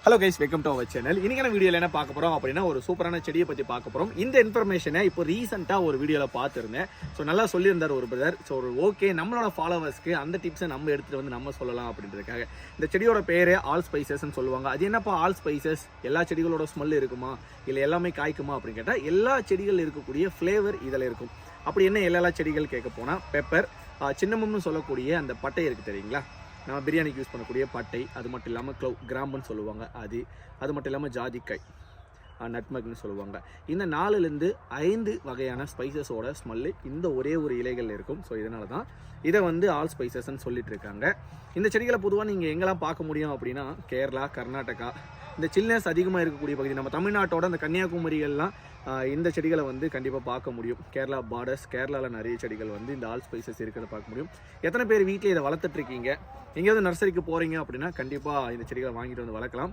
Hello guys, welcome to our channel. இன்னைக்கான வீடியோவில் என்ன பார்க்க போகிறோம் அப்படின்னா, ஒரு சூப்பரான செடியை பற்றி பார்க்க போகிறோம். இந்த இன்ஃபர்மேஷனை இப்போ ரீசெண்டாக ஒரு வீடியோவில் பார்த்துருந்தேன். ஸோ நல்லா சொல்லியிருந்தார் ஒரு பிரதர். ஸோ ஓகே, நம்மளோட ஃபாலோவர்ஸ்க்கு அந்த டிப்ஸை நம்ம எடுத்துகிட்டு வந்து நம்ம சொல்லலாம் அப்படின்றதுக்காக. இந்த செடியோட பேரே ஆல் ஸ்பைசஸ்ன்னு சொல்லுவாங்க. அது என்னப்பா ஆல் ஸ்பைசஸ்? எல்லா செடிகளோட ஸ்மெல் இருக்குமா, இல்லை எல்லாமே காய்க்குமா அப்படின்னு கேட்டால், எல்லா செடிகள் இருக்கக்கூடிய ஃப்ளேவர் இதில் இருக்கும். அப்படி என்ன எல்லா செடிகள் கேட்க போனால், பெப்பர், சின்னமும்னு சொல்லக்கூடிய அந்த பட்டை இருக்குது தெரியுங்களா, நம்ம பிரியாணிக்கு யூஸ் பண்ணக்கூடிய பட்டை, அது மட்டும் இல்லாமல் கிராம்புன்னு சொல்லுவாங்க, அது மட்டும் இல்லாமல் ஜாதிக்காய், நட்மக்னு சொல்லுவாங்க. இந்த 4லேருந்து 5 வகையான ஸ்பைசஸோட ஸ்மெல்லு இந்த ஒரே ஒரு இலைகள் இருக்கும். ஸோ இதனால தான் இதை வந்து ஆல் ஸ்பைசஸ்ன்னு சொல்லிட்டு இருக்காங்க. இந்த செடிகளை பொதுவாக நீங்கள் எங்கெல்லாம் பார்க்க முடியும் அப்படின்னா, கேரளா, கர்நாடகா, இந்த சில்னஸ் அதிகமாக இருக்கக்கூடிய பகுதி, நம்ம தமிழ்நாட்டோட அந்த கன்னியாகுமரியெல்லாம் இந்த செடிகளை வந்து கண்டிப்பாக பார்க்க முடியும். கேரளா பார்டர்ஸ், கேரளாவில் நிறைய செடிகள் வந்து இந்த ஆல் ஸ்பைசஸ் இருக்கிறத பார்க்க முடியும். எத்தனை பேர் வீட்டில் இதை வளர்த்துட்ருக்கீங்க? எங்கேயாவது நர்சரிக்கு போகிறீங்க அப்படின்னா கண்டிப்பாக இந்த செடிகளை வாங்கிட்டு வந்து வளர்க்கலாம்.